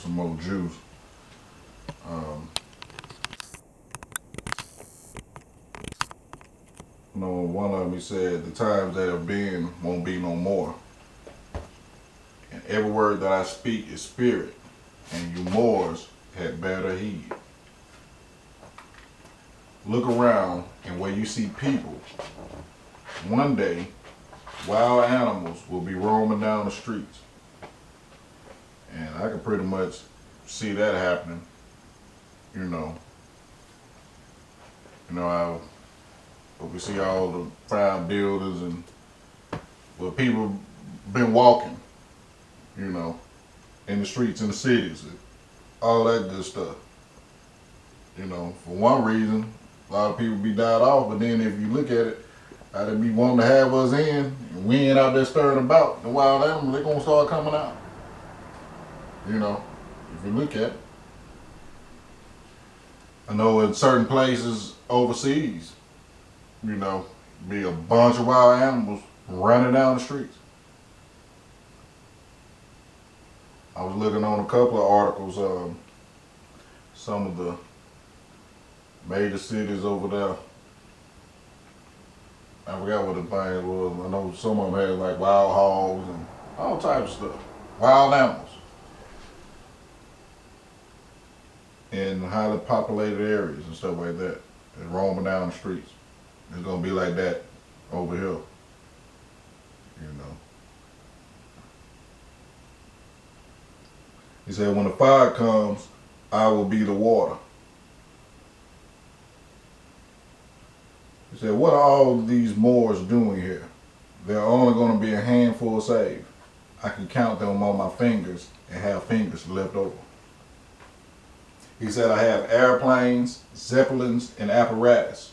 some more juice. Um, one of them, he said, the times that have been won't be no more. And every word that I speak is spirit, and you Moors had better heed. Look around, and where you see people, one day, wild animals will be roaming down the streets. And I can pretty much see that happening, you know. How we see all the fine buildings and where people been walking, in the streets in the cities, and all that good stuff. For one reason, a lot of people be died off, but then if you look at it, how they be wanting to have us in, and we ain't out there stirring about, the wild animals, they gonna start coming out. If you look at it. I know in certain places overseas, be a bunch of wild animals running down the streets. I was looking on a couple of articles, some of the major cities over there. I forgot what the thing was. I know some of them had like wild hogs and all types of stuff. Wild animals. In highly populated areas and stuff like that. And roaming down the streets. It's gonna be like that over here. He said, when the fire comes, I will be the water. He said, what are all these Moors doing here? There are only going to be a handful saved. I can count them on my fingers and have fingers left over. He said, I have airplanes, zeppelins, and apparatus.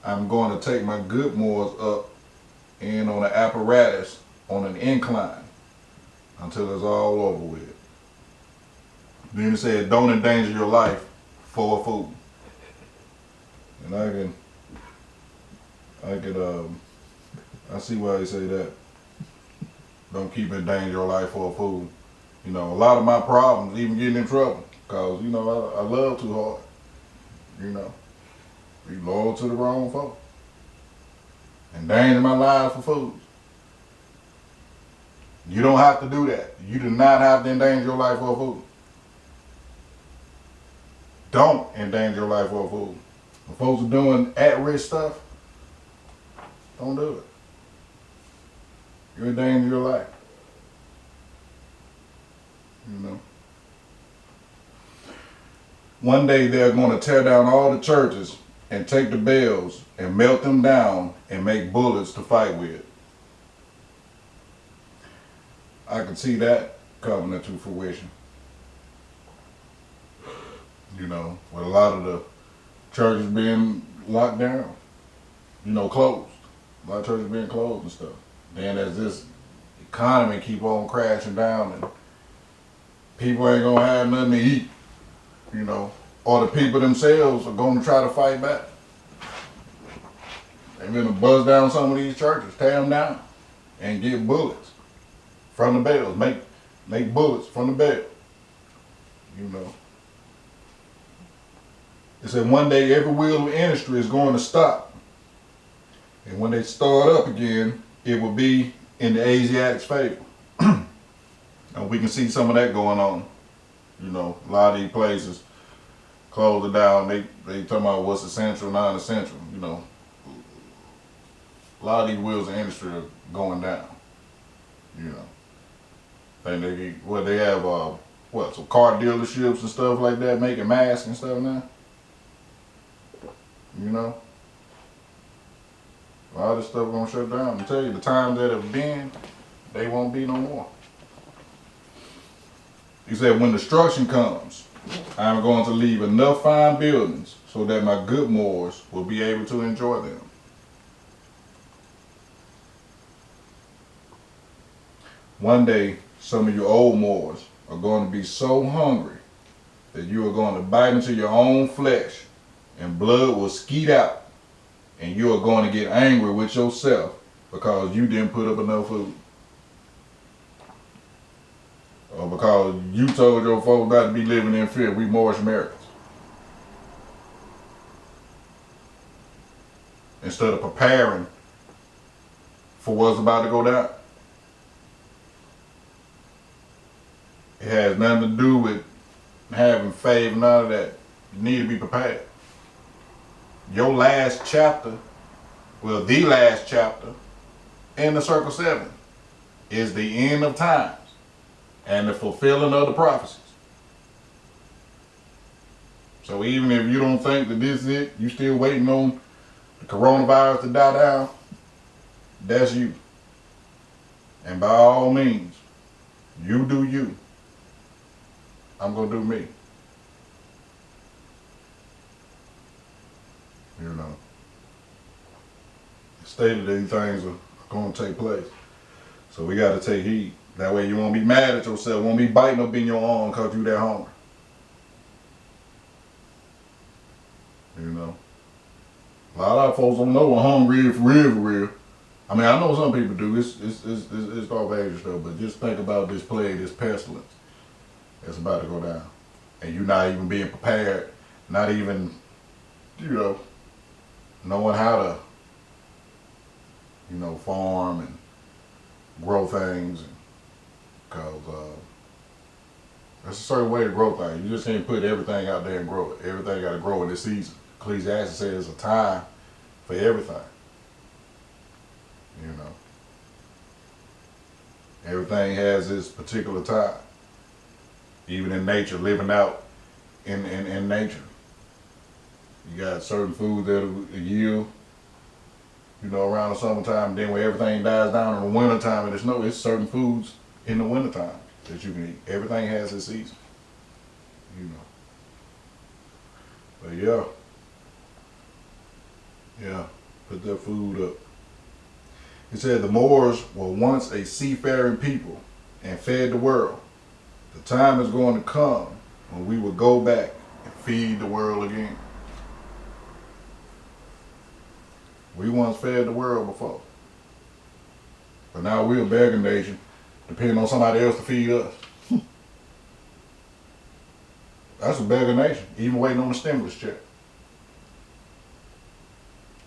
I'm going to take my good Moors up and on the apparatus on an incline until it's all over with. Then he said, don't endanger your life for a fool. And I see why he say that. Don't keep endangering your life for a fool. A lot of my problems, even getting in trouble, because, I love too hard. Be loyal to the wrong folk. Endanger my life for fools. You don't have to do that. You do not have to endanger your life for a fool. Don't endanger your life for a fool. When folks are doing at-risk stuff, don't do it. You're endangering your life. One day they're going to tear down all the churches and take the bells and melt them down and make bullets to fight with. I can see that coming into fruition. With a lot of the churches being locked down, closed. A lot of churches being closed and stuff. Then as this economy keep on crashing down and people ain't gonna have nothing to eat, or the people themselves are gonna try to fight back. They're gonna buzz down some of these churches, tear them down, and get bullets from the bells. Make bullets from the bell. It said one day every wheel of industry is going to stop. And when they start up again, it will be in the Asiatics' favor. And we can see some of that going on. A lot of these places close it down. They talking about what's essential, non-essential. A lot of these wheels of industry are going down. And they have some car dealerships and stuff like that making masks and stuff now. A lot of this stuff gonna shut down. I tell you, the times that have been, they won't be no more. He said, when destruction comes, I'm going to leave enough fine buildings so that my good Moors will be able to enjoy them. One day, some of you old Moors are going to be so hungry that you are going to bite into your own flesh and blood will skeet out, and you are going to get angry with yourself because you didn't put up enough food. Or because you told your folks not to be living in fear, we Moorish Americans. Instead of preparing for what's about to go down. It has nothing to do with having faith, none of that. You need to be prepared. Your last chapter, well, the last chapter in the Circle 7 is the end of times and the fulfilling of the prophecies. So even if you don't think that this is it, you still waiting on the coronavirus to die down, that's you. And by all means, you do you. I'm going to do me. You know. Stated these things are going to take place. So we got to take heed. That way you won't be mad at yourself, won't be biting up in your arm because you that hungry. You know. A lot of folks don't know what hungry is for real. I mean, I know some people do. It's all bad stuff, but just think about this plague, this pestilence that's about to go down. And you're not even being prepared, not even, knowing how to, farm and grow things. Because there's a certain way to grow things. You just can't put everything out there and grow it. Everything got to grow in this season. Ecclesiastes says a time for everything. Everything has its particular time. Even in nature, living out in nature. You got certain foods that yield, around the summertime. Then when everything dies down in the wintertime and there's snow, it's certain foods in the wintertime that you can eat. Everything has its season. But yeah, put that food up. He said the Moors were once a seafaring people and fed the world. The time is going to come when we will go back and feed the world again. We once fed the world before. But now we're a begging nation, depending on somebody else to feed us. That's a begging nation, even waiting on the stimulus check.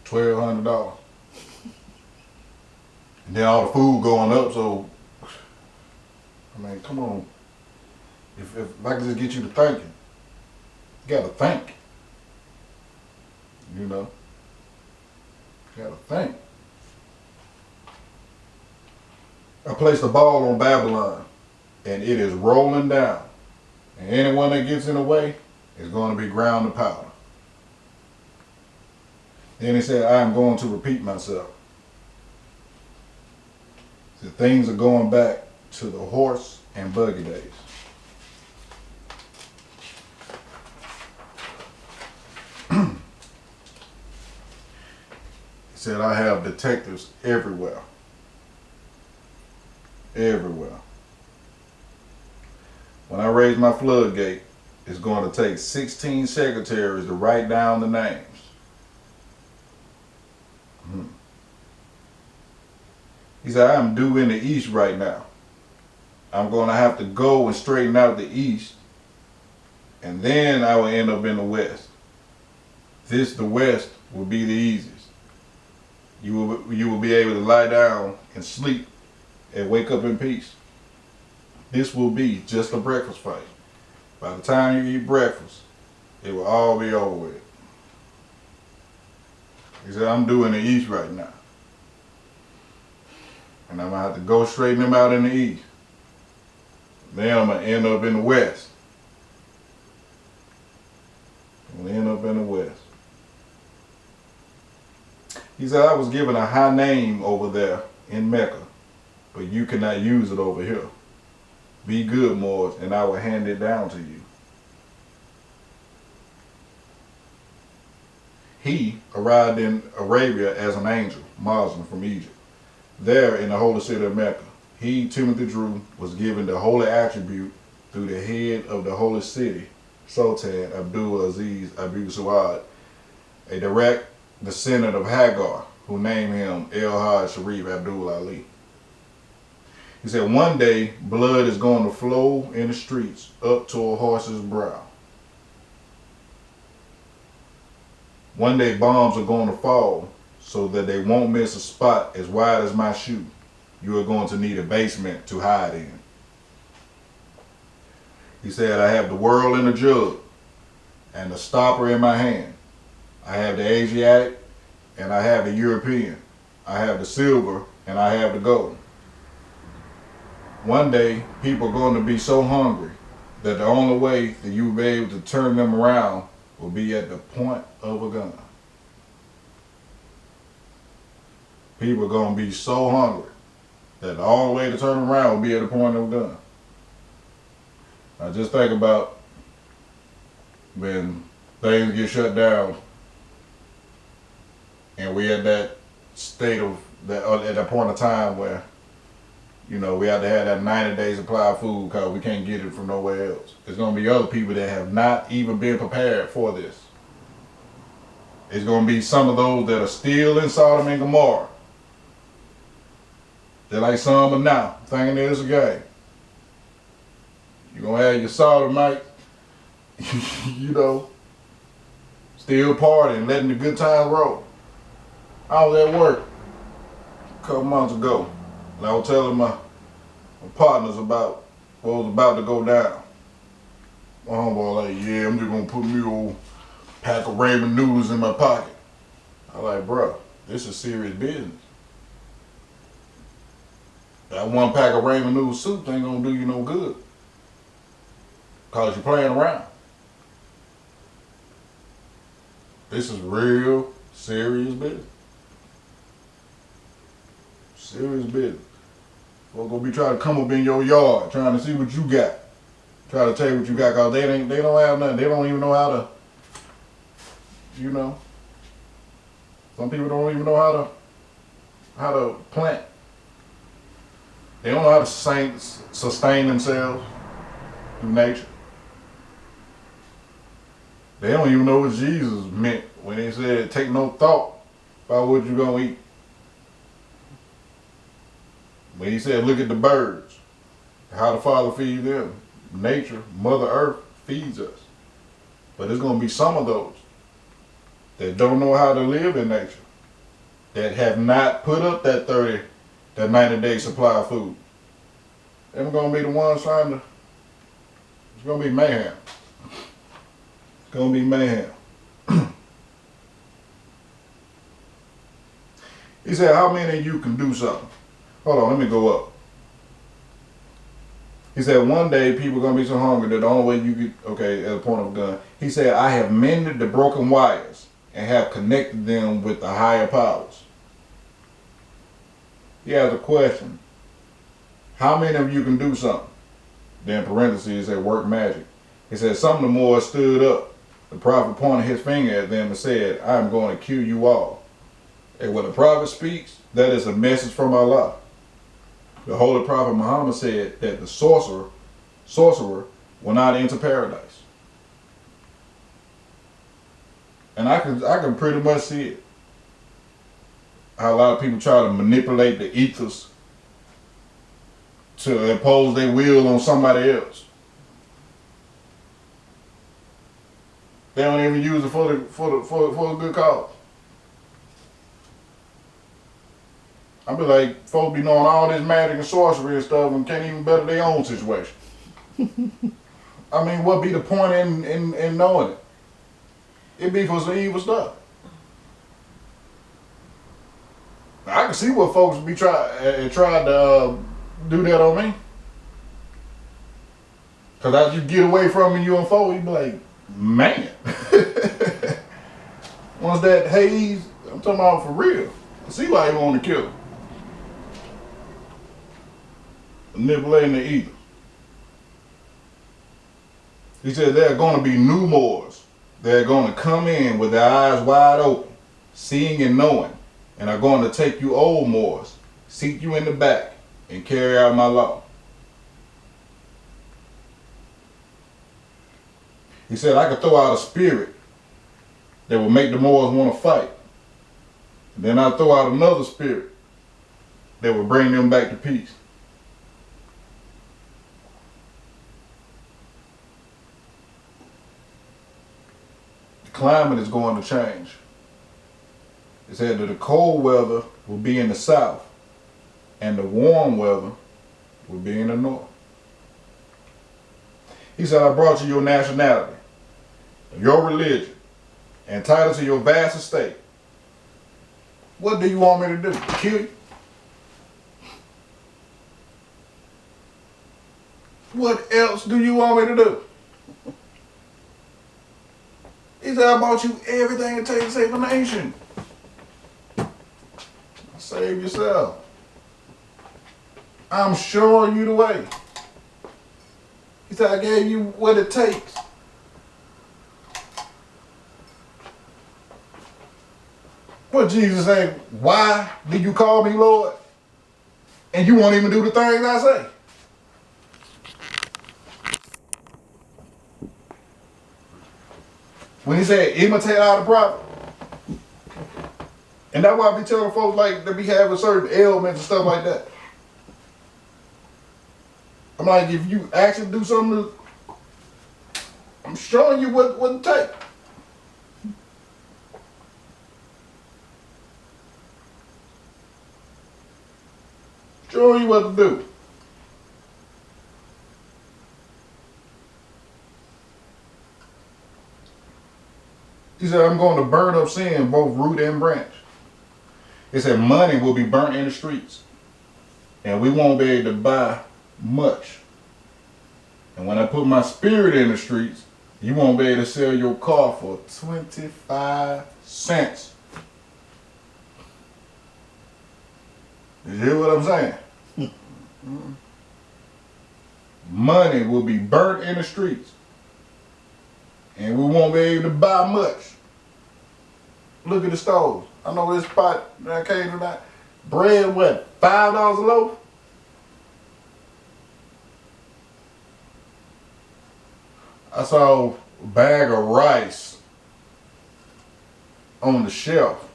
$1,200. And then all the food going up, so, I mean, come on. If I could just get you to thinking, you gotta think. You gotta think. I placed a ball on Babylon, and it is rolling down. And anyone that gets in the way is going to be ground to powder. Then he said, I am going to repeat myself. The things are going back to the horse and buggy days. He said, I have detectives everywhere. Everywhere. When I raise my floodgate, it's going to take 16 secretaries to write down the names. He said, I am due in the east right now. I'm going to have to go and straighten out the east, and then I will end up in the west. The west, will be the easiest. You will be able to lie down and sleep and wake up in peace. This will be just a breakfast fight. By the time you eat breakfast, it will all be over with. He said, I'm due in the east right now. And I'm going to have to go straighten them out in the east. Then I'm going to end up in the west. I'm going to end up in the west. He said, I was given a high name over there in Mecca, but you cannot use it over here. Be good, Moors, and I will hand it down to you. He arrived in Arabia as an angel, Muslim from Egypt. There in the holy city of Mecca, he, Timothy Drew, was given the holy attribute through the head of the holy city, Sultan Abdul Aziz Abu Suad, a direct descendant of Hagar, who named him El Hajj Sharif Abdul Ali. He said, one day blood is going to flow in the streets up to a horse's brow. One day bombs are going to fall so that they won't miss a spot as wide as my shoe. You are going to need a basement to hide in. He said, I have the world in a jug and the stopper in my hand. I have the Asiatic and I have the European. I have the silver and I have the gold. One day, people are going to be so hungry that the only way that you will be able to turn them around will be at the point of a gun. People are going to be so hungry that the only way to turn them around will be at the point of a gun. Now just think about when things get shut down and we at that state of that at that point of time where, you know, we have to have that 90-day supply of food because we can't get it from nowhere else. There's going to be other people that have not even been prepared for this. It's going to be some of those that are still in Sodom and Gomorrah. They're like some are now, thinking it's a game. You're going to have your Sodomite, you know, still partying, letting the good times roll. I was at work a couple months ago, and I was telling my partners about what was about to go down. My homeboy like, yeah, I'm just going to put me a old pack of ramen noodles in my pocket. I like, bro, this is serious business. That one pack of ramen noodle soup ain't going to do you no good. Because you're playing around. This is real serious business. Serious business. Folks gonna be trying to come up in your yard, trying to see what you got. Try to tell you what you got, cause they don't have nothing. They don't even know how to, you know. Some people don't even know how to plant. They don't know how to sustain themselves through nature. They don't even know what Jesus meant when he said, take no thought about what you're gonna eat. When he said, look at the birds, how the Father feeds them. Nature, Mother Earth feeds us. But there's going to be some of those that don't know how to live in nature, that have not put up that 90-day supply of food. They're going to be the ones trying to, it's going to be mayhem. It's going to be mayhem. He said, how many of you can do something? Hold on, let me go up. He said, one day people are going to be so hungry that the only way you get, okay, at a point of a gun. He said, I have mended the broken wires and have connected them with the higher powers. He has a question. How many of you can do something? Then parentheses said, work magic. He said, some of the Moors stood up. The prophet pointed his finger at them and said, I am going to kill you all. And when the prophet speaks, that is a message from Allah. The Holy Prophet Muhammad said that the sorcerer will not enter paradise. And I can pretty much see it. How a lot of people try to manipulate the ethers to impose their will on somebody else. They don't even use it for a good cause. I be like, folks be knowing all this magic and sorcery and stuff and can't even better their own situation. I mean, what be the point in knowing it? It be for some evil stuff. I can see what folks be tried to do that on me. Cause as you get away from me, you unfold, you be like, man. Once that haze, I'm talking about for real. I see why he want to kill him. Manipulating the evil. He said there are going to be new Moors. They're going to come in with their eyes wide open, seeing and knowing, and are going to take you old Moors, seat you in the back, and carry out my law. He said I could throw out a spirit that will make the Moors want to fight. Then I throw out another spirit that will bring them back to peace. climate is going to change. It said that the cold weather will be in the south and the warm weather will be in the north. He said, I brought you your nationality, your religion, and title to your vast estate. What do you want me to do? Kill you? What else do you want me to do? He said, I bought you everything it takes to save a nation. Save yourself. I'm showing you the way. He said, I gave you what it takes. What Jesus said, why do you call me Lord? And you won't even do the things I say. When he said, imitate all the prophets. And that's why I be telling folks like they be having certain ailments and stuff like that. I'm like, if you actually do something, I'm showing you what it takes. Showing you what to do. He said, I'm going to burn up sin, both root and branch. He said, money will be burnt in the streets. And we won't be able to buy much. And when I put my spirit in the streets, you won't be able to sell your car for 25 cents. You hear what I'm saying? Money will be burnt in the streets. And we won't be able to buy much. Look at the stores. I know this spot that I came tonight. Bread, what, $5 a loaf? I saw a bag of rice on the shelf.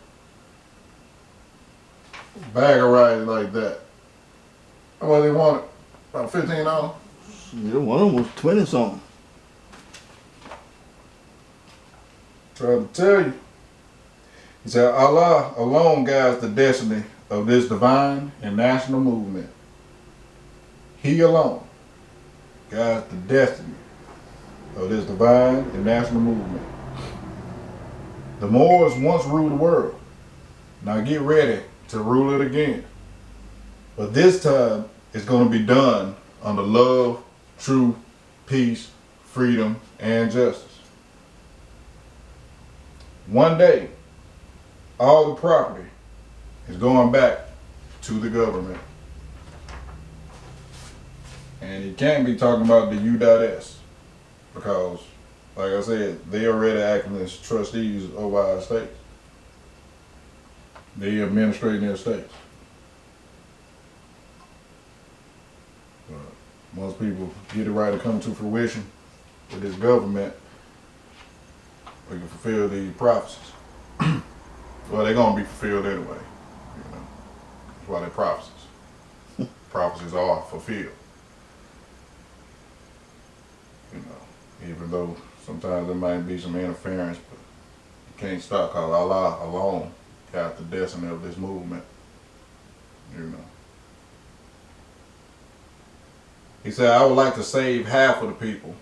A bag of rice like that. How much they want it? About $15? Yeah, one of them was 20 something. Trying to tell you. He said, Allah alone guides the destiny of this divine and national movement. He alone guides the destiny of this divine and national movement. The Moors once ruled the world. Now get ready to rule it again. But this time, it's going to be done under love, truth, peace, freedom, and justice. One day, all the property is going back to the government. And you can't be talking about the U.S. because, like I said, they already acting as trustees over our estates. They administrating their estates. But most people get it right to come to fruition with this government. We can fulfill these prophecies. Well, they're going to be fulfilled anyway. You know, that's why they're prophecies. Prophecies are fulfilled. You know, even though sometimes there might be some interference, but you can't stop because Allah alone got the destiny of this movement. You know. He said, I would like to save half of the people,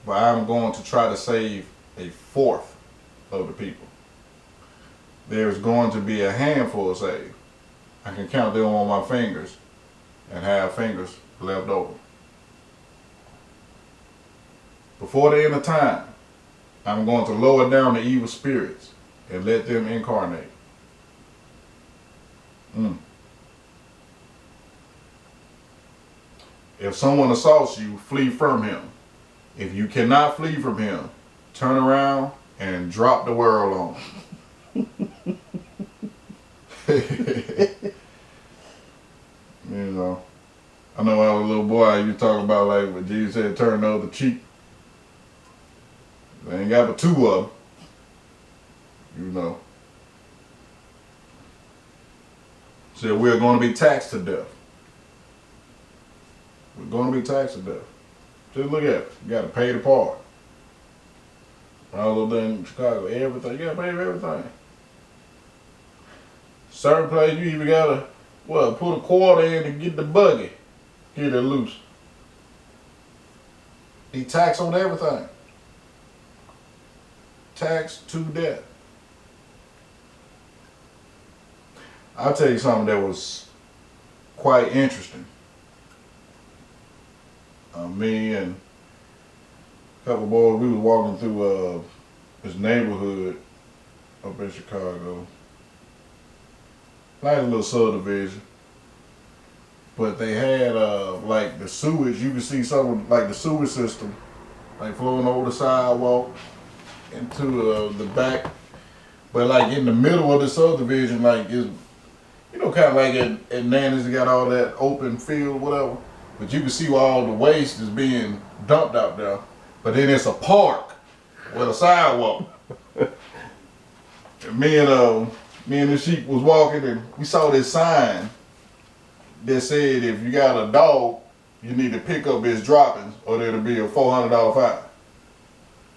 but I'm going to try to save a fourth of the people. There's going to be a handful saved. I can count them on my fingers and have fingers left over. Before the end of time, I'm going to lower down the evil spirits and let them incarnate. If someone assaults you, flee from him. If you cannot flee from him, turn around and drop the world on him. You know, I know I was a little boy, you talk about like what Jesus said, turn the other cheek. They ain't got but two of them. You know. Said we're going to be taxed to death. We're going to be taxed to death. Just look at it. You got to pay the part. When I lived in Chicago, everything, you gotta pay for everything. Certain place you even gotta, put a quarter in to get the buggy. Get it loose. He tax on everything. Tax to death. I'll tell you something that was quite interesting. Me and a couple boys, we was walking through this neighborhood up in Chicago. Like a little subdivision. But they had like the sewage, you could see some like the sewage system like flowing over the sidewalk into the back. But like in the middle of the subdivision, like is kind of like at Nanny's, they got all that open field, whatever. But you can see where all the waste is being dumped out there. But then it's a park with a sidewalk. And me and the sheep was walking, and we saw this sign that said if you got a dog, you need to pick up his droppings or there'll be a $400 fine.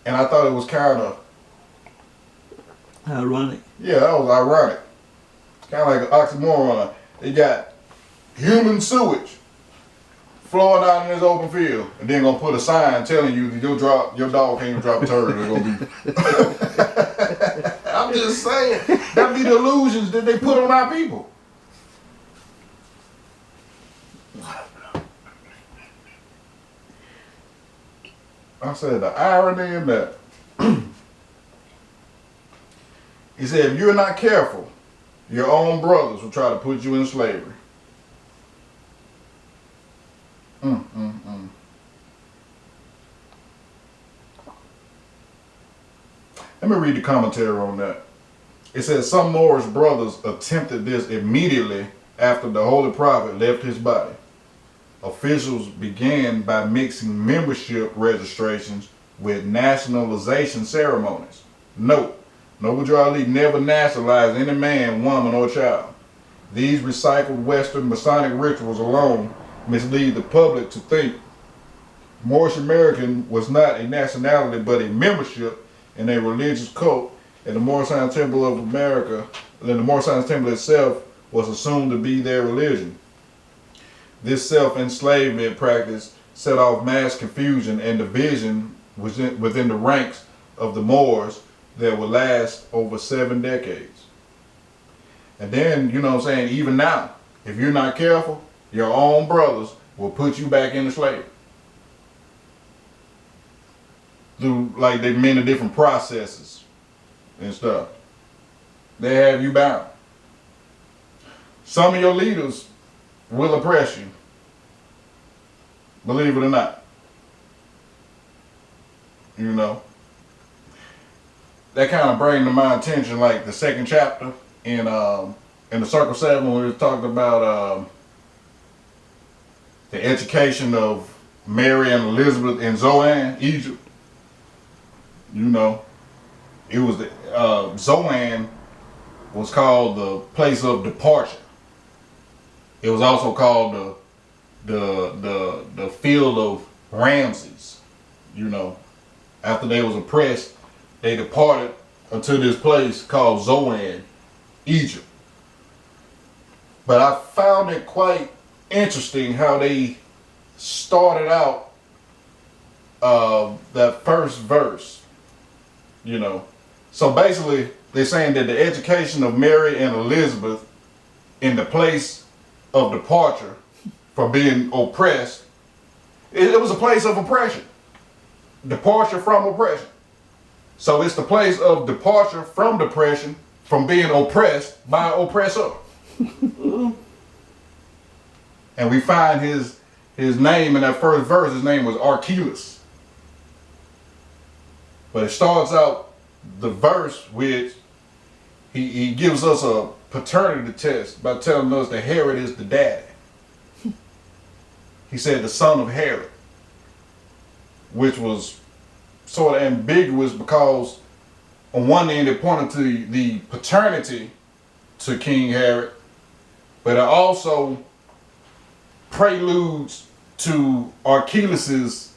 And I thought it was kind of ironic. Yeah, that was ironic. Kind of like an oxymoron. They got human sewage flowing out in this open field, and then gonna put a sign telling you that your dog can't even drop a turd. It's gonna be. I'm just saying that be the illusions that they put on our people. I said the irony in that. He said, if you're not careful, your own brothers will try to put you in slavery. Let me read the commentary on that. It says, some Moorish brothers attempted this immediately after the Holy Prophet left his body. Officials began by mixing membership registrations with nationalization ceremonies. Note, Noble Ali never nationalized any man, woman, or child. These recycled Western Masonic rituals alone mislead the public to think Moorish American was not a nationality but a membership in a religious cult, and the Moorish Temple of America, then the Moorish Temple itself was assumed to be their religion. This self-enslavement practice set off mass confusion and division within the ranks of the Moors that would last over 7 decades. And then, even now, if you're not careful, your own brothers will put you back into slavery. Through like the many different processes and stuff. They have you bound. Some of your leaders will oppress you. Believe it or not. That kind of bring to my attention like the second chapter in the Circle 7 when we were talking about the education of Mary and Elizabeth in Zoan, Egypt. It was Zoan was called the place of departure. It was also called the field of Ramses. After they was oppressed, they departed unto this place called Zoan, Egypt. But I found it quite interesting how they started out that first verse. So basically they're saying that the education of Mary and Elizabeth in the place of departure from being oppressed, it was a place of oppression. Departure from oppression. So it's the place of departure from depression, from being oppressed by oppressor. And we find his name in that first verse. His name was Archelaus. But it starts out the verse with he gives us a paternity test by telling us that Herod is the daddy. He said the son of Herod, which was sort of ambiguous because on one end it pointed to the paternity to King Herod, but it also preludes to Archelaus's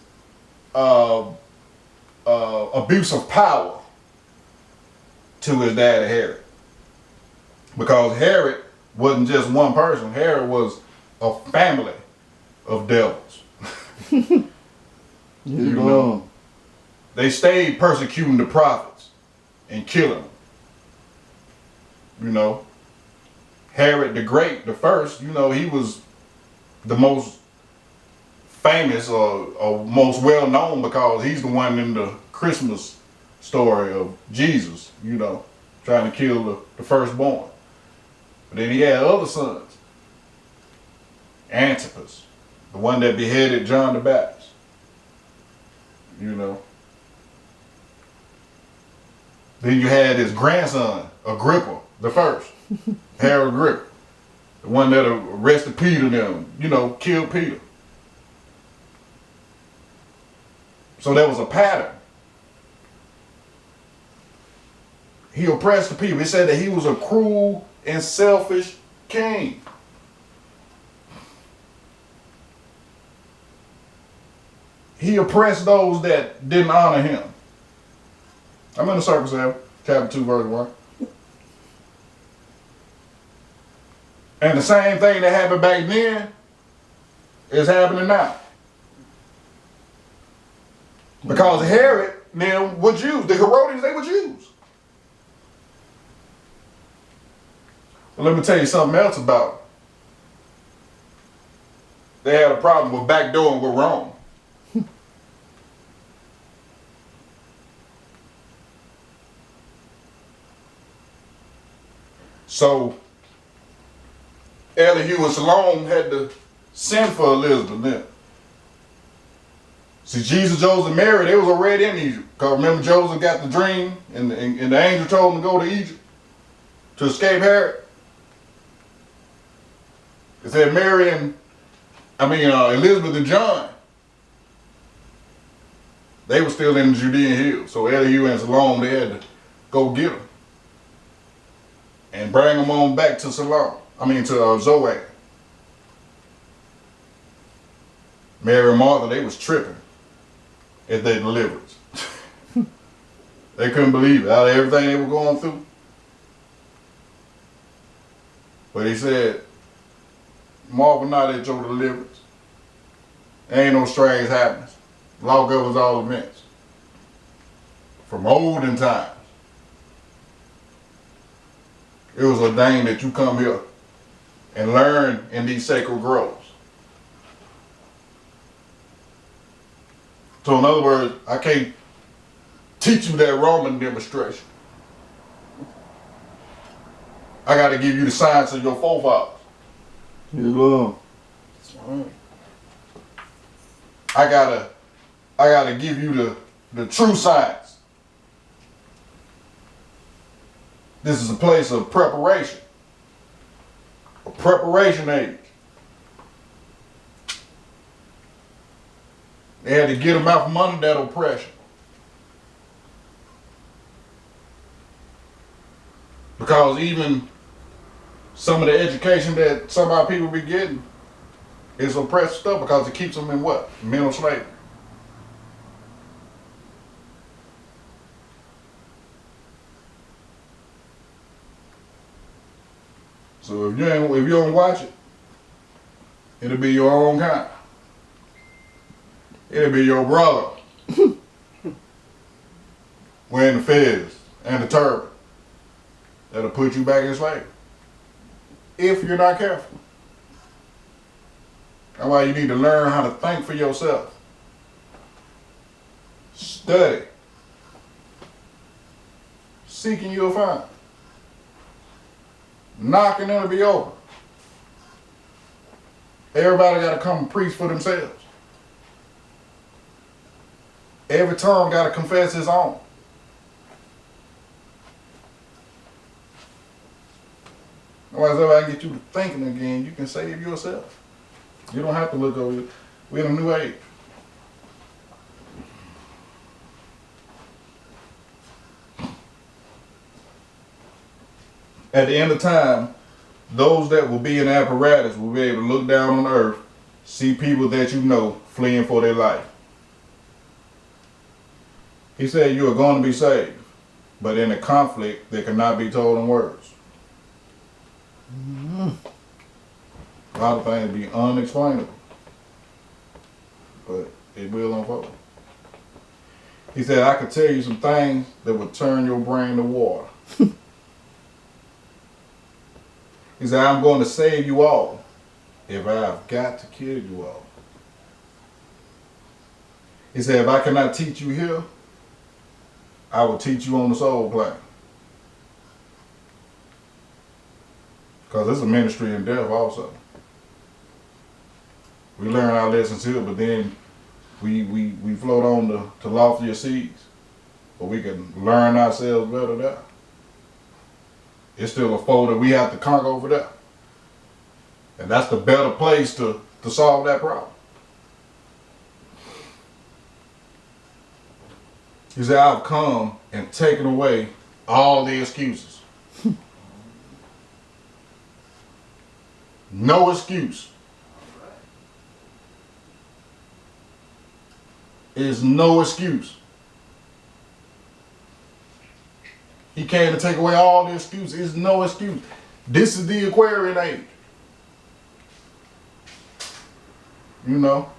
abuse of power to his daddy Herod. Because Herod wasn't just one person. Herod was a family of devils. You know, they stayed persecuting the prophets and killing them. You know, Herod the Great, the first, you know, he was the most famous or most well known because he's the one in the Christmas story of Jesus, you know, trying to kill the firstborn. But then he had other sons. Antipas, the one that beheaded John the Baptist. You know. Then you had his grandson, Agrippa, the first. Herod Agrippa. The one that arrested Peter and them, you know, killed Peter. So there was a pattern. He oppressed the people. He said that he was a cruel and selfish king. He oppressed those that didn't honor him. I'm in the circumcision, chapter 2, verse 1. And the same thing that happened back then is happening now. Because Herod, them were Jews. The Herodians, they were Jews. Well, let me tell you something else about them. They had a problem with backdooring with Rome. So, Elihu and Salome had to send for Elizabeth then. See, Jesus, Joseph, and Mary, they was already in Egypt. Because remember, Joseph got the dream, and the angel told him to go to Egypt to escape Herod. It said Elizabeth and John, they were still in the Judean hills. So Elihu and Salome, they had to go get them and bring them on back to Zoe. Mary and Martha, they was tripping at their deliverance. They couldn't believe it, out of everything they were going through. But he said, marvel not at your deliverance. There ain't no strange happenings. Law governs all events. From olden times, it was ordained that you come here and learn in these sacred groves. So in other words, I can't teach you that Roman demonstration. I got to give you the science of your forefathers. Yes, Lord. I gotta give you the true science. This is a place of preparation. A preparation age. They had to get them out from under that oppression. Because even some of the education that some of our people be getting is oppressive stuff because it keeps them in what? Mental slavery. So if you don't watch it, it'll be your own kind. It'll be your brother wearing the fez and the turban that'll put you back in slavery. If you're not careful. That's why you need to learn how to think for yourself. Study. Seeking you'll find. Knocking it'll be open. Everybody got to come and preach for themselves. Every tongue got to confess his own. Otherwise, if I can get you to thinking again, you can save yourself. You don't have to look over it. We're in a new age. At the end of time, those that will be in the apparatus will be able to look down on earth, see people that you know fleeing for their life. He said you are going to be saved, but in a conflict that cannot be told in words. A lot of things be unexplainable, but it will unfold. He said, I could tell you some things that would turn your brain to water. He said, I'm going to save you all if I've got to kill you all. He said, if I cannot teach you here, I will teach you on the soul plane. Because it's a ministry in death also. We learn our lessons here, but then we float on to loftier seas. But we can learn ourselves better there. It's still a foe that we have to conquer over there. And that's the better place to solve that problem. He said, I've come and taken away all the excuses. No excuse. Is no excuse. He came to take away all the excuses. There's no excuse. This is the Aquarian age. You know.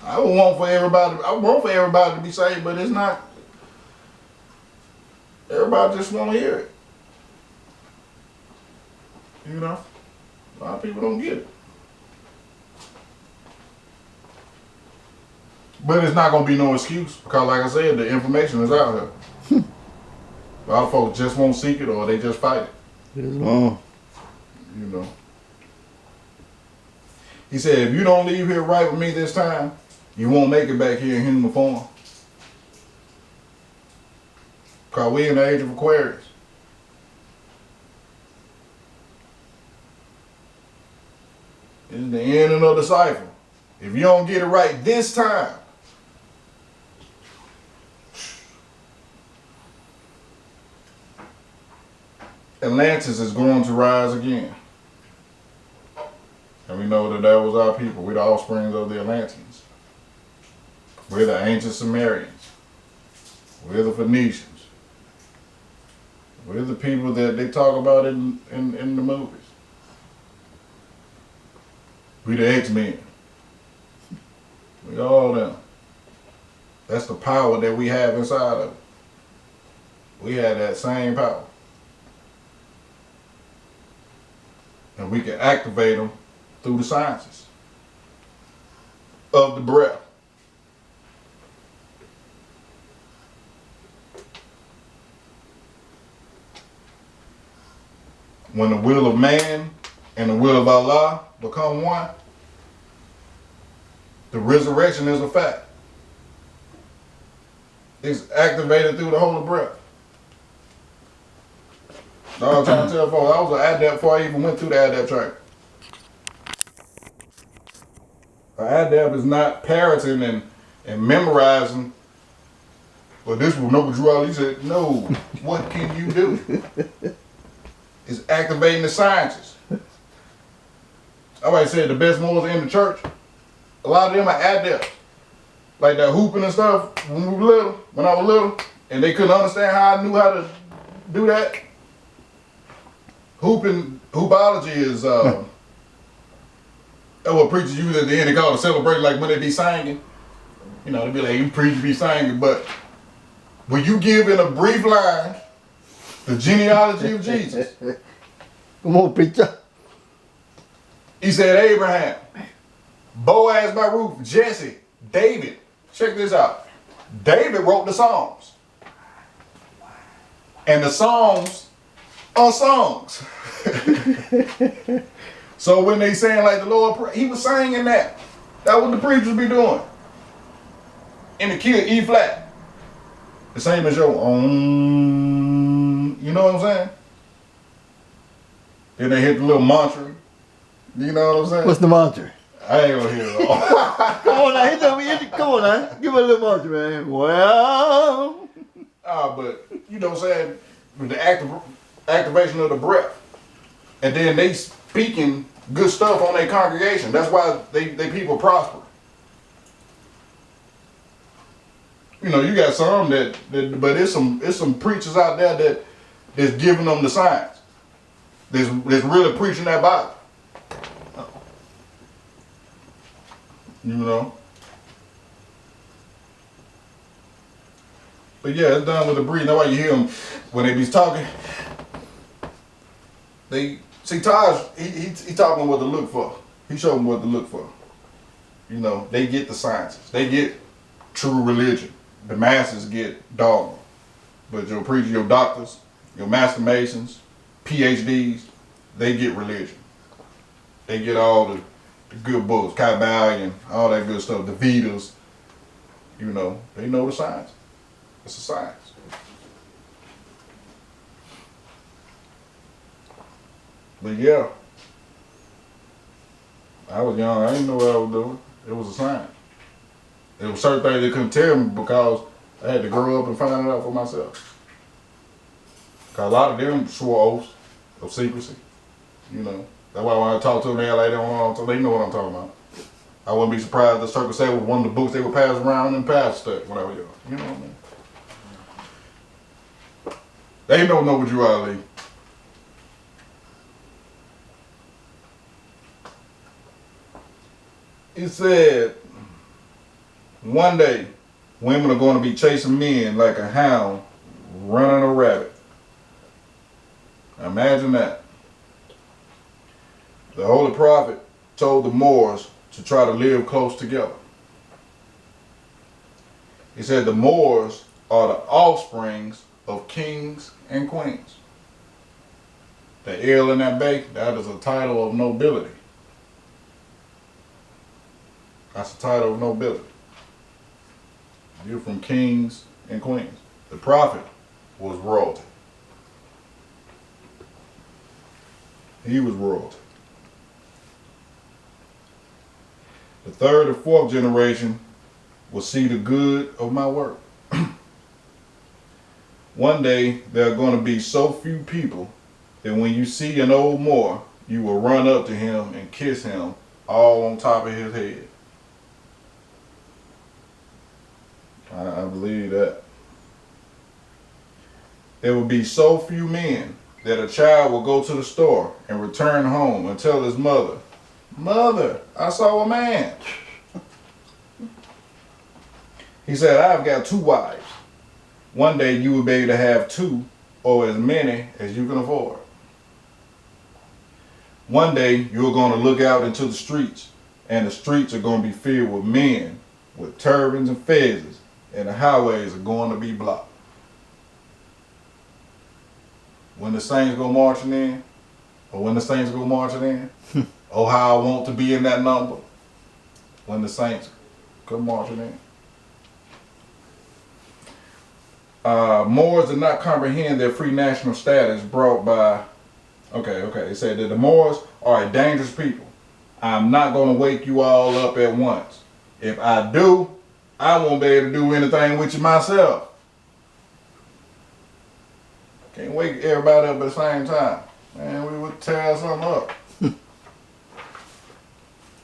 I want for everybody to be saved, but it's not. Everybody just want to hear it. You know. A lot of people don't get it. But it's not going to be no excuse because, like I said, the information is out here. A lot of folks just won't seek it or they just fight it. You know. He said, if you don't leave here right with me this time, you won't make it back here in human form. Because we in the age of Aquarius. It's the ending of the cycle. If you don't get it right this time, Atlantis is going to rise again. And we know that was our people. We're the offsprings of the Atlanteans. We're the ancient Sumerians. We're the Phoenicians. We're the people that they talk about in the movies. We the X-Men. We all them. That's the power that we have inside of it. We have that same power. And we can activate them through the sciences of the breath. When the will of man and the will of Allah become one, the resurrection is a fact. It's activated through the holy breath. I was trying to tell folks, I was an adept before I even went through the adept training. An adept is not parroting and memorizing. Well, this will know Drew Ali said, no, what can you do? It's activating the sciences. I always said the best ones in the church, a lot of them are adepts. Like that hooping and stuff when I was little, and they couldn't understand how I knew how to do that. Hoopology is that's what preachers use at the end. They call it a celebration, like when they be singing. You know, they be like, you preach be singing, but when you give in a brief line the genealogy of Jesus. Come on, preacher. He said Abraham, Boaz by Ruth, Jesse, David. Check this out. David wrote the Psalms. And the Psalms are songs. So when they saying like the Lord, he was singing that. That's what the preachers be doing. In the key of E flat. The same as your you know what I'm saying? Then they hit the little mantra. You know what I'm saying? What's the mantra? I ain't gonna hear it all. Come on now, come on now. Give me a little mantra, man. Well. But you know what I'm saying? With the activation of the breath. And then they speaking good stuff on their congregation. That's why they people prosper. You know, you got some but it's some preachers out there that's giving them the science. That's really preaching that Bible. You know. But yeah, it's done with the breathing. That's why you hear them when they be talking. They see Taj. He talking what to look for. He showed them what to look for. You know, they get the sciences. They get true religion. The masses get dogma. But your preachers, your doctors, your master masons, PhDs, they get religion. They get all the good books, Kabbalion, all that good stuff, the Vedas. You know, they know the science. It's a science. But yeah, I was young. I didn't know what I was doing. It was a science. There were certain things they couldn't tell me because I had to grow up and find it out for myself. Because a lot of them swore oaths of secrecy. You know. That's why when I talk to them, they know what I'm talking about. I wouldn't be surprised if the Circle Set was one of the books they would pass around in pastor when I was young. You know what I mean? They don't know what you are, Lee. It said, one day, women are going to be chasing men like a hound running a rabbit. Imagine that. The Holy Prophet told the Moors to try to live close together. He said the Moors are the offsprings of kings and queens. The L in that bay, that is a title of nobility. That's a title of nobility. You're from kings and queens. The prophet was royalty. He was royalty. The third and fourth generation will see the good of my work. One day, there are going to be so few people that when you see an old Moor, you will run up to him and kiss him all on top of his head. I believe that. There will be so few men that a child will go to the store and return home and tell his mother, "Mother, I saw a man." He said, "I've got 2 wives. One day you will be able to have 2 or as many as you can afford. One day you're going to look out into the streets and the streets are going to be filled with men with turbans and fezzes and the highways are going to be blocked. When the saints go marching in, oh how I want to be in that number. When the saints come marching in. Moors did not comprehend their free national status brought by, it said that the Moors are a dangerous people. I'm not going to wake you all up at once. If I do, I won't be able to do anything with you myself. Can't wake everybody up at the same time. Man, we would tear something up.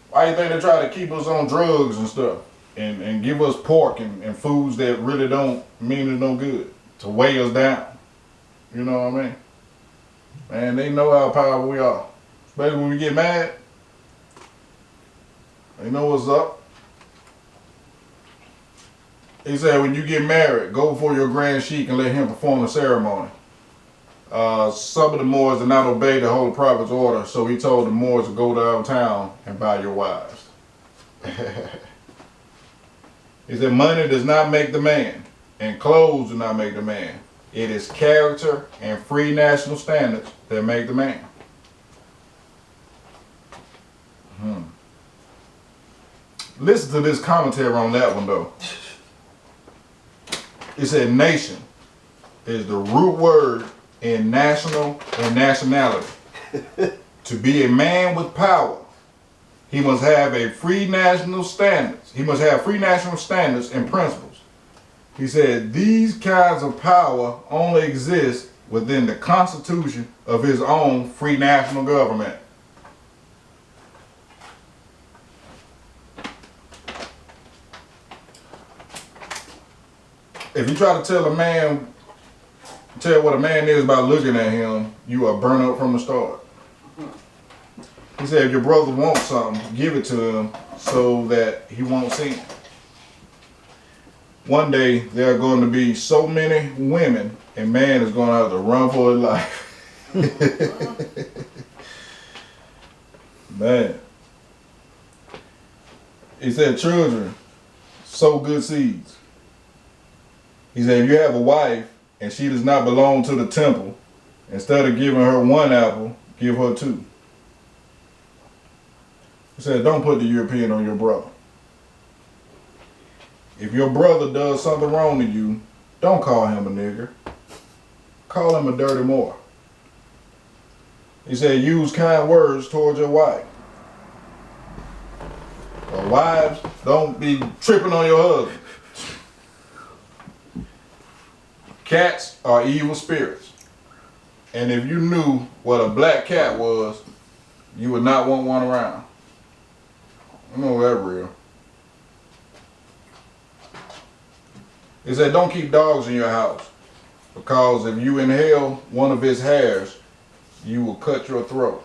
Why do you think they try to keep us on drugs and stuff? And give us pork and foods that really don't mean it's no good. To weigh us down. You know what I mean? Man, they know how powerful we are. Especially when we get mad. They know what's up. He said when you get married, go before your grand sheik and let him perform the ceremony. Some of the Moors did not obey the Holy Prophet's order, so he told the Moors to go downtown and buy your wives. He said money does not make the man, and clothes do not make the man. It is character and free national standards that make the man. Listen to this commentary on that one though. It said nation is the root word in national and nationality. To be a man with power, he must have a free national standards. He must have free national standards and principles. He said these kinds of power only exist within the constitution of his own free national government. If you try to tell what a man is by looking at him, you are burnt up from the start. He said, if your brother wants something, give it to him so that he won't sin. One day, there are going to be so many women, and man is going to have to run for his life. Man. He said, children, sow good seeds. He said, if you have a wife and she does not belong to the temple, instead of giving her 1 apple, give her 2. He said, don't put the European on your brother. If your brother does something wrong to you, don't call him a nigger. Call him a dirty Moor. He said, use kind words towards your wife. Well, wives, don't be tripping on your husband. Cats are evil spirits. And if you knew what a black cat was, you would not want one around. I know that real. He said, don't keep dogs in your house, because if you inhale one of his hairs, you will cut your throat.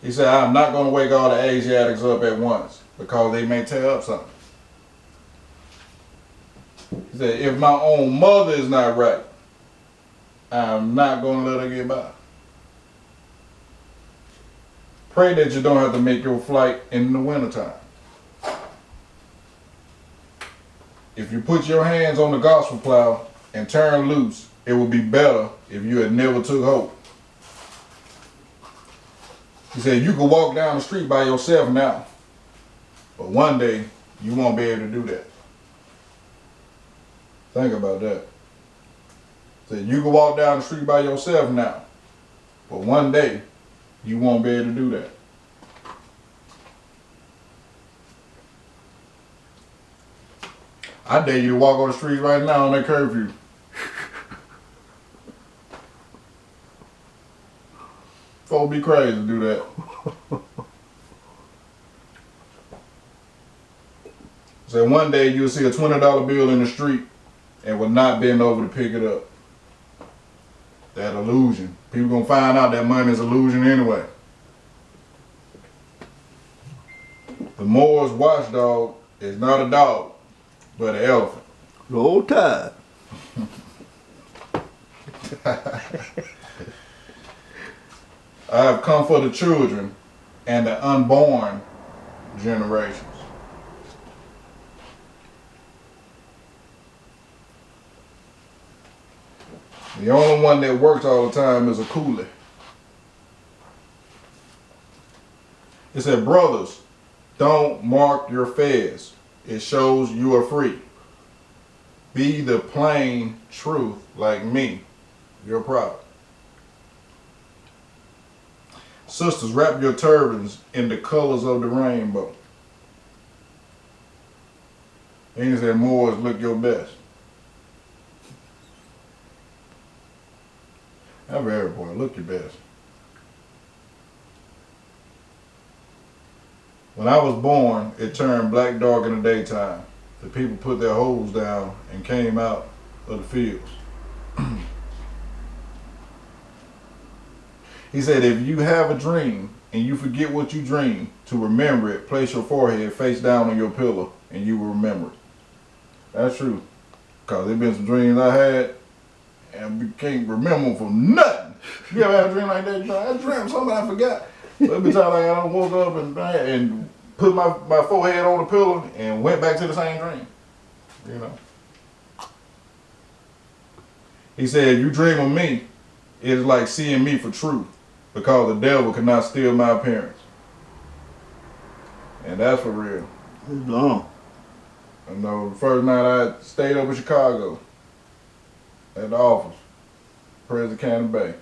He said, I'm not going to wake all the Asiatics up at once, because they may tear up something. He said, if my own mother is not right, I'm not going to let her get by. Pray that you don't have to make your flight in the wintertime. If you put your hands on the gospel plow and turn loose, it would be better if you had never took hope. He said, you can walk down the street by yourself now, but one day you won't be able to do that. Think about that. He said, you can walk down the street by yourself now, but one day you won't be able to do that. I dare you to walk on the streets right now on that curfew. Folks be crazy to do that. So one day you'll see a $20 bill in the street and will not bend over to pick it up. That illusion. People gonna find out that money is illusion anyway. The Moor's watchdog is not a dog, but an elephant. Roll Tide. I have come for the children and the unborn generations. The only one that works all the time is a coolie. It said, brothers, don't mark your fez. It shows you are free. Be the plain truth like me, your prophet. Sisters, wrap your turbans in the colors of the rainbow. And he said, Moors, look your best. Have every boy, look your best. When I was born, it turned black dark in the daytime. The people put their hoes down and came out of the fields. He said, if you have a dream and you forget what you dreamed, to remember it, place your forehead face down on your pillow and you will remember it. That's true. Because there been some dreams I had and I can't remember them for nothing. You ever have a dream like that? I dreamt something I forgot. So every time I done woke up and put my forehead on the pillow and went back to the same dream. You know. He said, if you dream of me, it is like seeing me for truth, because the devil cannot steal my appearance. And that's for real. It's long. I know the first night I stayed up in Chicago at the office, President County Bay.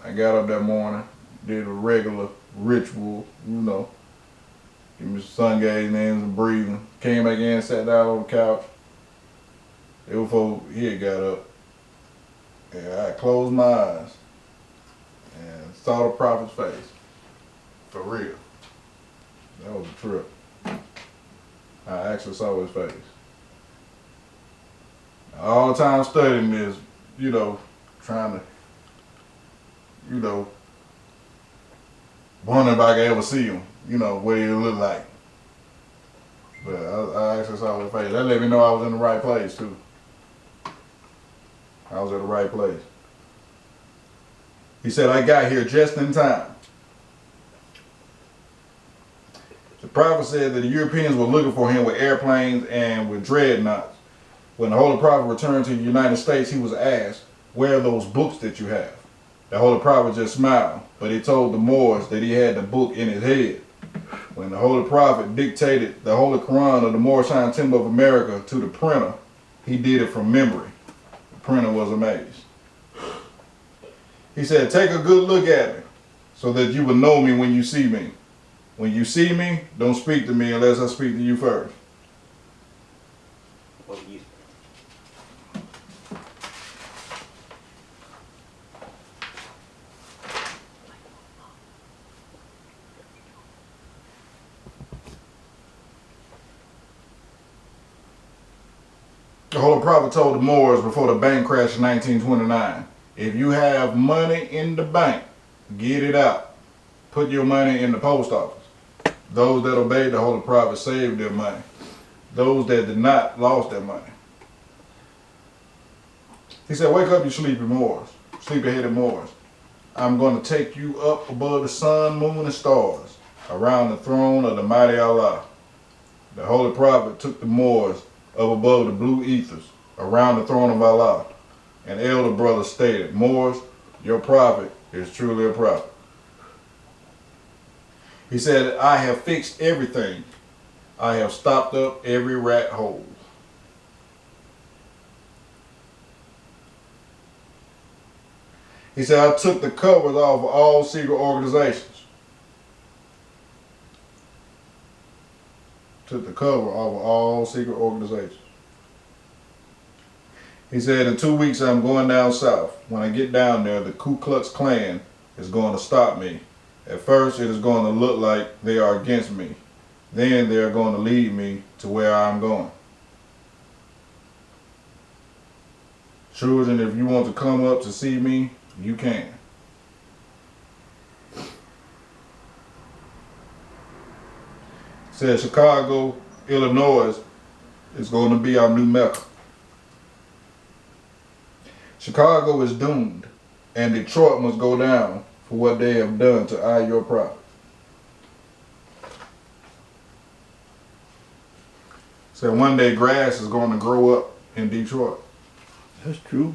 I got up that morning, did a regular ritual, you know. Give me some sun gazing in, some breathing. Came back in, sat down on the couch. It was before he had got up. And I closed my eyes and saw the prophet's face. For real. That was a trip. I actually saw his face. All the time studying this, trying to, wondering if I could ever see him, what he look like. But I actually saw his face. That let me know I was in the right place too. I was at the right place. He said, I got here just in time. The prophet said that the Europeans were looking for him with airplanes and with dreadnoughts. When the Holy Prophet returned to the United States, he was asked, where are those books that you have? The Holy Prophet just smiled, but he told the Moors that he had the book in his head. When the Holy Prophet dictated the Holy Quran of the Moorshine Temple of America to the printer, he did it from memory. The printer was amazed. He said, take a good look at me so that you will know me when you see me. When you see me, don't speak to me unless I speak to you first. The Holy Prophet told the Moors before the bank crash in 1929, if you have money in the bank, get it out. Put your money in the post office. Those that obeyed the Holy Prophet saved their money. Those that did not lost their money. He said, wake up, you sleepy Moors, sleepy-headed Moors. I'm going to take you up above the sun, moon, and stars, around the throne of the mighty Allah. The Holy Prophet took the Moors up above the blue ethers, around the throne of Allah. An elder brother stated, Moors, your prophet is truly a prophet. He said, I have fixed everything. I have stopped up every rat hole. He said, I took the covers off of all secret organizations. Took the cover off of all secret organizations. He said, in 2 weeks I'm going down south. When I get down there, the Ku Klux Klan is going to stop me. At first, it is going to look like they are against me. Then they are going to lead me to where I'm going. Children, if you want to come up to see me, you can. Said Chicago, Illinois is going to be our new Mecca. Chicago is doomed, and Detroit must go down for what they have done to your prophet. Said one day grass is going to grow up in Detroit. That's true.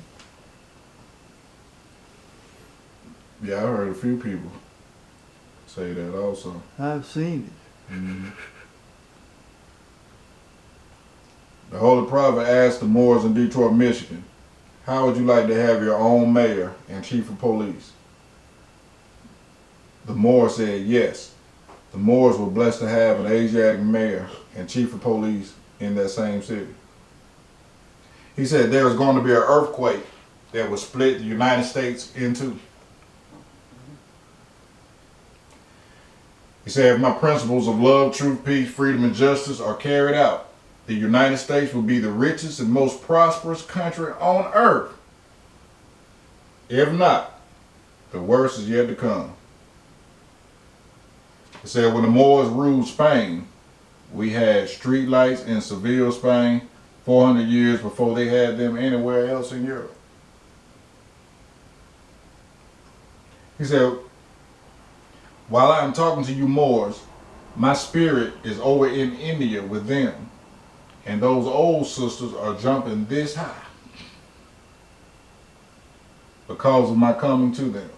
Yeah, I heard a few people say that also. I've seen it. Mm-hmm. The Holy Prophet asked the Moors in Detroit, Michigan, how would you like to have your own mayor and chief of police? The Moors said yes. The Moors were blessed to have an Asiatic mayor and chief of police in that same city. He said there was going to be an earthquake that would split the United States in two. He said if my principles of love, truth, peace, freedom, and justice are carried out, the United States will be the richest and most prosperous country on earth. If not, the worst is yet to come. He said when the Moors ruled Spain, we had street lights in Seville, Spain, 400 years before they had them anywhere else in Europe. He said, while I am talking to you Moors, my spirit is over in India with them, and those old sisters are jumping this high because of my coming to them.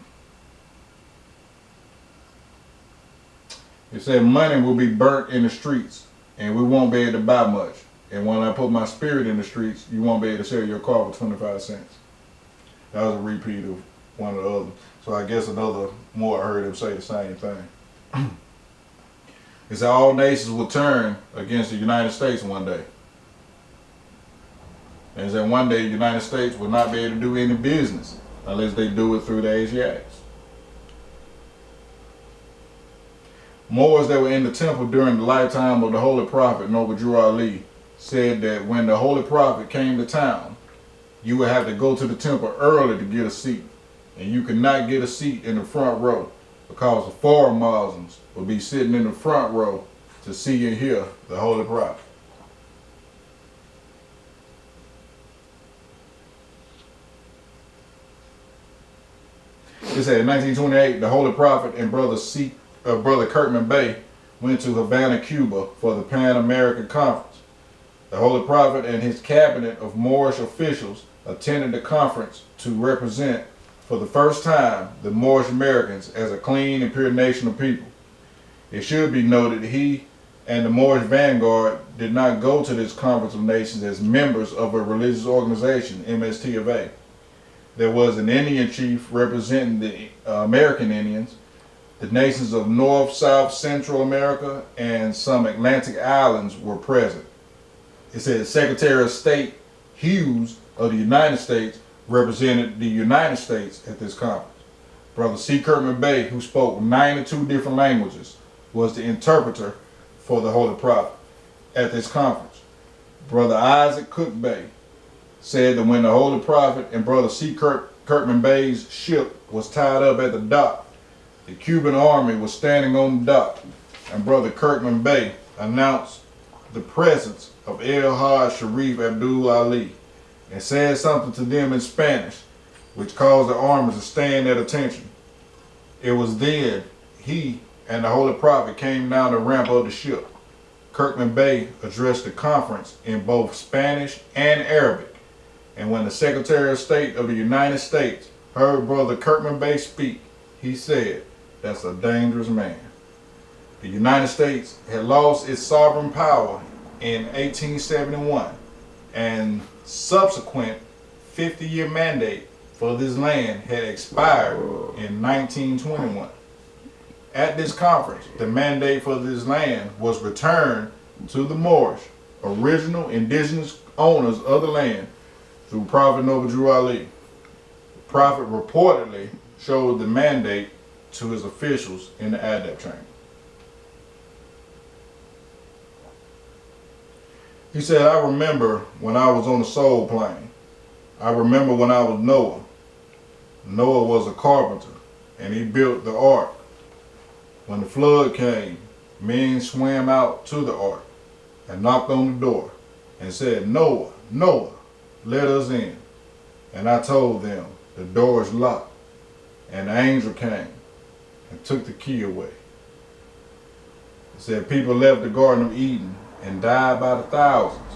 He said money will be burnt in the streets and we won't be able to buy much. And when I put my spirit in the streets, you won't be able to sell your car for 25 cents. That was a repeat of one of the others. So I guess another Moor heard him say the same thing. He said all nations will turn against the United States one day. And he said one day the United States will not be able to do any business unless they do it through the Asiatics. Moors that were in the temple during the lifetime of the Holy Prophet Noble Drew Ali said that when the Holy Prophet came to town, you would have to go to the temple early to get a seat. And you could not get a seat in the front row because the foreign Muslims would be sitting in the front row to see and hear the Holy Prophet. It said in 1928, the Holy Prophet and Brother Kirkman Bey went to Havana, Cuba for the Pan American Conference. The Holy Prophet and his cabinet of Moorish officials attended the conference to represent for the first time the Moorish Americans as a clean and pure nation of people. It should be noted he and the Moorish vanguard did not go to this conference of nations as members of a religious organization, MST of A. There was an Indian chief representing the American Indians, the nations of North, South, Central America, and some Atlantic islands were present. It said Secretary of State Hughes of the United States represented the United States at this conference. Brother C. Kirkman Bey, who spoke 92 different languages, was the interpreter for the Holy Prophet at this conference. Brother Isaac Cook Bey said that when the Holy Prophet and Brother C. Kirkman Bey's ship was tied up at the dock, the Cuban army was standing on the dock, and Brother Kirkman Bey announced the presence of El Hajj Sharif Abdul Ali and said something to them in Spanish, which caused the army to stand at attention. It was then he and the Holy Prophet came down the ramp of the ship. Kirkman Bey addressed the conference in both Spanish and Arabic, and when the Secretary of State of the United States heard Brother Kirkman Bey speak, he said, "That's a dangerous man." The United States had lost its sovereign power in 1871, and subsequent 50-year mandate for this land had expired in 1921. At this conference, the mandate for this land was returned to the Moorish, original indigenous owners of the land, through Prophet Noble Drew Ali. The Prophet reportedly showed the mandate to his officials in the adept chamber. He said, "I remember when I was on the soul plane. I remember when I was Noah. Noah was a carpenter, and he built the ark. When the flood came, men swam out to the ark and knocked on the door and said, 'Noah, Noah, let us in.' And I told them, 'The door is locked.' And the angel came and took the key away." It said people left the Garden of Eden and died by the thousands,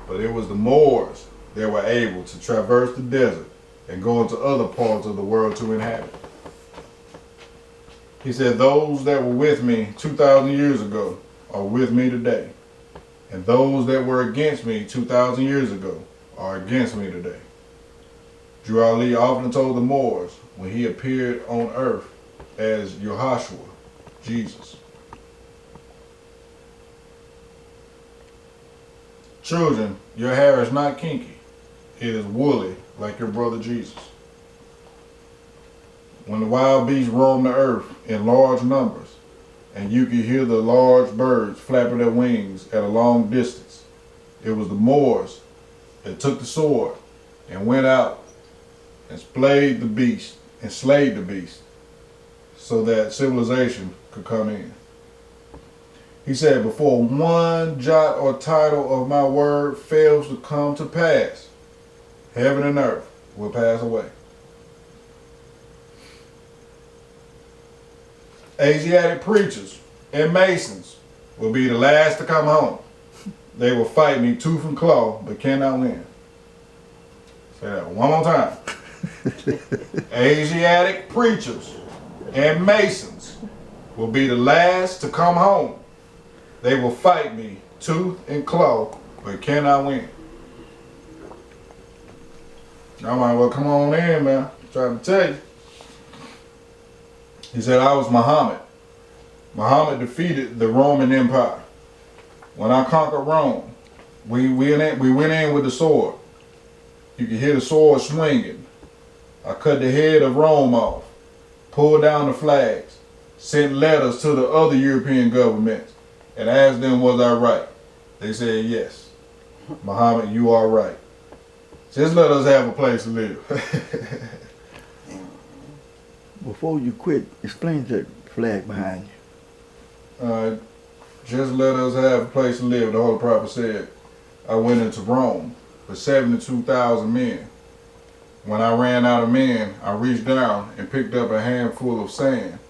but it was the Moors that were able to traverse the desert and go into other parts of the world to inhabit. He said, "Those that were with me 2,000 years ago are with me today, and those that were against me 2,000 years ago are against me today." Drew Ali often told the Moors when he appeared on earth as Yahushua, Jesus. Children, your hair is not kinky. It is woolly like your brother Jesus. When the wild beasts roam the earth in large numbers, and you could hear the large birds flapping their wings at a long distance, it was the Moors that took the sword and went out and slayed the beast, so that civilization could come in. He said, "Before one jot or tittle of my word fails to come to pass, heaven and earth will pass away." Asiatic preachers and Masons will be the last to come home. They will fight me tooth and claw, but cannot win. Say that one more time. Asiatic preachers and Masons will be the last to come home. They will fight me tooth and claw, but cannot win. I might well come on in, man. I'm trying to tell you. He said, "I was Muhammad. Muhammad defeated the Roman Empire. When I conquered Rome, we went in with the sword. You could hear the sword swinging. I cut the head of Rome off, pulled down the flags, sent letters to the other European governments, and asked them, was I right? They said, yes. Muhammad, you are right." Just let us have a place to live. Before you quit, explain that flag behind you. Just let us have a place to live. The Holy Prophet said, I went into Rome with 72,000 men. When I ran out of men, I reached down and picked up a handful of sand.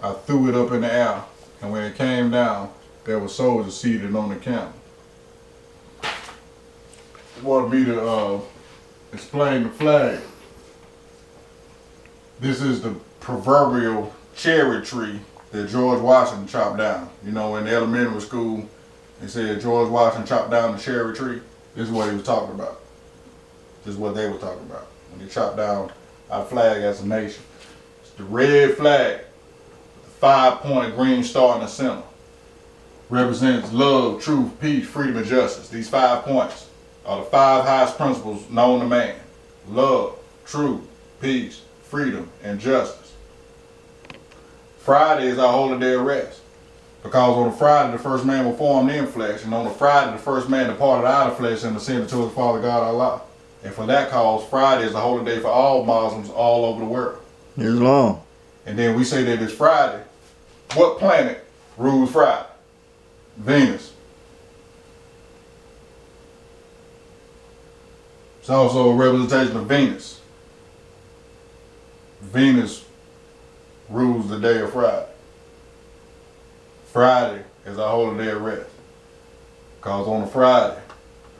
I threw it up in the air, and when it came down, there were soldiers seated on the camel. Wanted me to explain the flag. This is the proverbial cherry tree that George Washington chopped down. You know, in the elementary school, they said George Washington chopped down the cherry tree. This is what he was talking about. This is what they were talking about when they chopped down our flag as a nation. It's the red flag, the 5-pointed green star in the center. Represents love, truth, peace, freedom, and justice. These 5 points are the 5 highest principles known to man. Love, truth, peace, freedom, and justice. Friday is our holy day of rest. Because on a Friday, the first man was formed in flesh, and on a Friday, the first man departed out of flesh and ascended to his Father God Allah. And for that cause, Friday is a holy day for all Muslims all over the world. Islam. And then we say that it's Friday. What planet rules Friday? Venus. It's also a representation of Venus. Venus rules the day of Friday. Friday is our holy day of rest. Because on a Friday,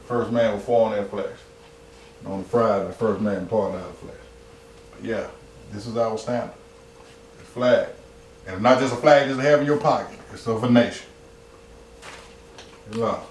the first man was formed in flesh. And on a Friday, the first man departed out of flesh. But yeah, this is our standard. It's flag. And it's not just a flag just to have in your pocket. It's of a nation. Islam.